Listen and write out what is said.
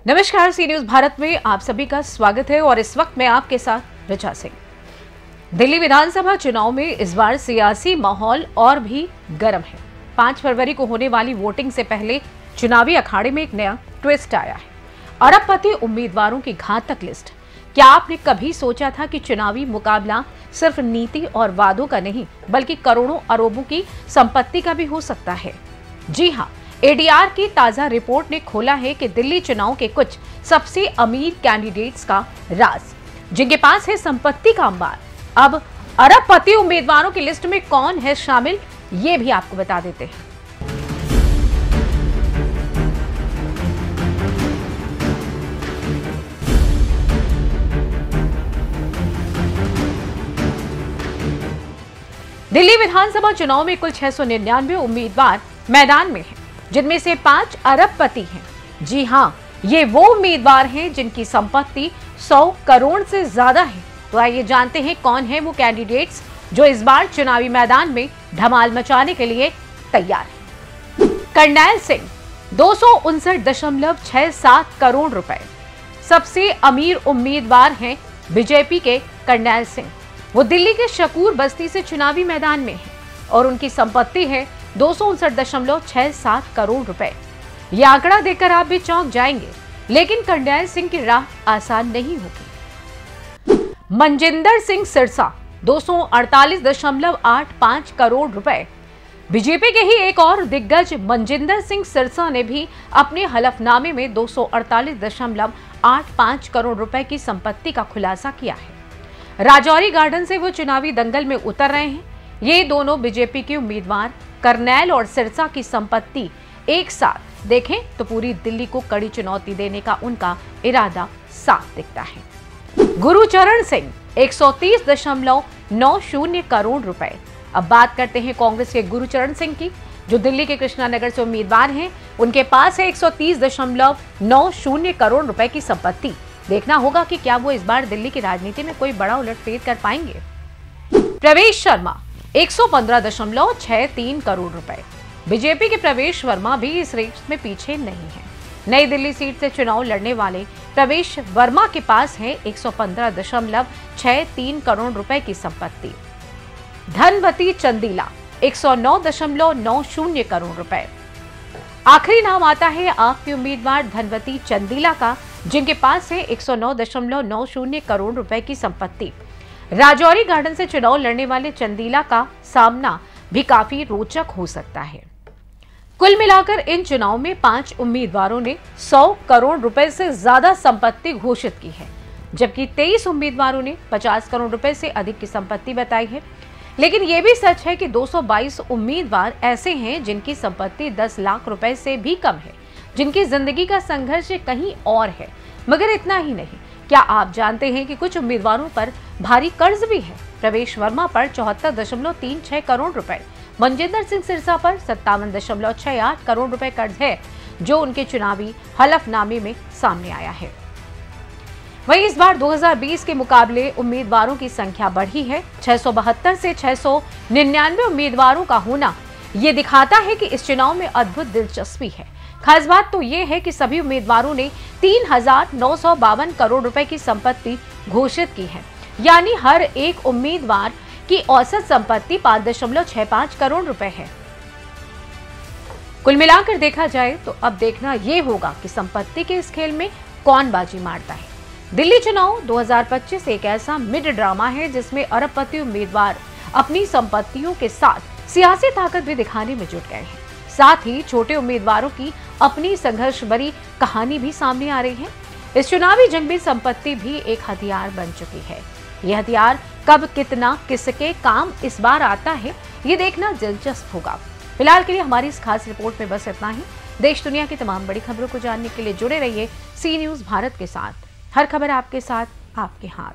नमस्कार, सी न्यूज भारत में आप सभी का स्वागत है और इस वक्त मैं आपके साथ ऋचा सिंह। दिल्ली विधानसभा चुनाव में इस बार सियासी माहौल और भी गर्म है। 5 फरवरी को होने वाली वोटिंग से पहले चुनावी अखाड़े में एक नया ट्विस्ट आया है। अरबपति उम्मीदवारों की घातक लिस्ट। क्या आपने कभी सोचा था कि चुनावी मुकाबला सिर्फ नीति और वादों का नहीं बल्कि करोड़ों अरबों की संपत्ति का भी हो सकता है? जी हाँ, एडीआर की ताजा रिपोर्ट ने खोला है कि दिल्ली चुनाव के कुछ सबसे अमीर कैंडिडेट्स का राज, जिनके पास है संपत्ति का अंबार। अब अरबपति उम्मीदवारों की लिस्ट में कौन है शामिल, ये भी आपको बता देते हैं। दिल्ली विधानसभा चुनाव में कुल 699 उम्मीदवार मैदान में हैं, जिनमें से 5 अरबपति हैं। जी हाँ, ये वो उम्मीदवार हैं जिनकी संपत्ति 100 करोड़ से ज्यादा है। तो आइए जानते हैं कौन है वो कैंडिडेट्स जो इस बार चुनावी मैदान में धमाल मचाने के लिए तैयार हैं। करनैल सिंह 259.67 करोड़ रुपए। सबसे अमीर उम्मीदवार हैं बीजेपी के करनैल सिंह। वो दिल्ली के शकूर बस्ती से चुनावी मैदान में है और उनकी संपत्ति है 259.67 करोड़ रुपए। यह आंकड़ा देखकर आप भी चौंक जाएंगे, लेकिन करनैल सिंह की राह आसान नहीं होगी। मनजिंदर सिंह सिरसा 248.85 करोड़ रुपए। बीजेपी के ही एक और दिग्गज मनजिंदर सिंह सिरसा ने भी अपने हलफनामे में 248.85 करोड़ रुपए की संपत्ति का खुलासा किया है। राजौरी गार्डन से वो चुनावी दंगल में उतर रहे हैं। ये दोनों बीजेपी के उम्मीदवार करनैल और सिरसा की संपत्ति एक साथ देखें तो पूरी दिल्ली को कड़ी चुनौती देने का उनका इरादा साफ दिखता है। गुरुचरण सिंह 130.90 करोड़ रुपए। अब बात करते हैं कांग्रेस के गुरुचरण सिंह की, जो दिल्ली के कृष्णानगर से उम्मीदवार हैं। उनके पास है 130.90 करोड़ रुपए की संपत्ति। देखना होगा कि क्या वो इस बार दिल्ली की राजनीति में कोई बड़ा उलटफेर कर पाएंगे। प्रवेश शर्मा 115.63 करोड़ रुपए। बीजेपी के प्रवेश वर्मा भी इस रेस में पीछे नहीं है। नई दिल्ली सीट से चुनाव लड़ने वाले प्रवेश वर्मा के पास है 115.63 करोड़ रुपए की संपत्ति। धनवती चंदीला 109.90 करोड़ रुपए। आखिरी नाम आता है आपके उम्मीदवार धनवती चंदीला का, जिनके पास है 109.90 करोड़ रुपए की संपत्ति। राजौरी गार्डन से चुनाव लड़ने वाले चंदीला का सामना भी काफी रोचक हो सकता है। कुल मिलाकर इन चुनाव में 5 उम्मीदवारों ने 100 करोड़ रुपए से ज्यादा संपत्ति घोषित की है, जबकि 23 उम्मीदवारों ने 50 करोड़ रुपए से अधिक की संपत्ति बताई है। लेकिन यह भी सच है कि 222 उम्मीदवार ऐसे हैं जिनकी संपत्ति 10 लाख रुपए से भी कम है, जिनकी जिंदगी का संघर्ष कहीं और है। मगर इतना ही नहीं, क्या आप जानते हैं कि कुछ उम्मीदवारों पर भारी कर्ज भी है? प्रवेश वर्मा पर 74.36 करोड़ रुपए, मनजिंदर सिंह सिरसा पर 57.68 करोड़ रुपए कर्ज है, जो उनके चुनावी हलफनामे में सामने आया है। वहीं इस बार 2020 के मुकाबले उम्मीदवारों की संख्या बढ़ी है। 672 से 699 उम्मीदवारों का होना ये दिखाता है कि इस चुनाव में अद्भुत दिलचस्पी है। खास बात तो ये है कि सभी उम्मीदवारों ने 3,952 करोड़ रुपए की संपत्ति घोषित की है, यानी हर एक उम्मीदवार की औसत संपत्ति 5.65 करोड़ रुपए है। कुल मिलाकर देखा जाए तो अब देखना यह होगा कि संपत्ति के इस खेल में कौन बाजी मारता है। दिल्ली चुनाव 2025 एक ऐसा मिड ड्रामा है जिसमें अरबपति उम्मीदवार अपनी संपत्तियों के साथ सियासी ताकत भी दिखाने में जुट गए हैं। साथ ही छोटे उम्मीदवारों की अपनी संघर्ष भरी कहानी भी सामने आ रही है। इस चुनावी जंग में संपत्ति भी एक हथियार बन चुकी है। यह हथियार कब कितना किसके काम इस बार आता है, ये देखना दिलचस्प होगा। फिलहाल के लिए हमारी इस खास रिपोर्ट में बस इतना ही। देश दुनिया की तमाम बड़ी खबरों को जानने के लिए जुड़े रहिए सी न्यूज भारत के साथ। हर खबर आपके साथ, आपके हाथ।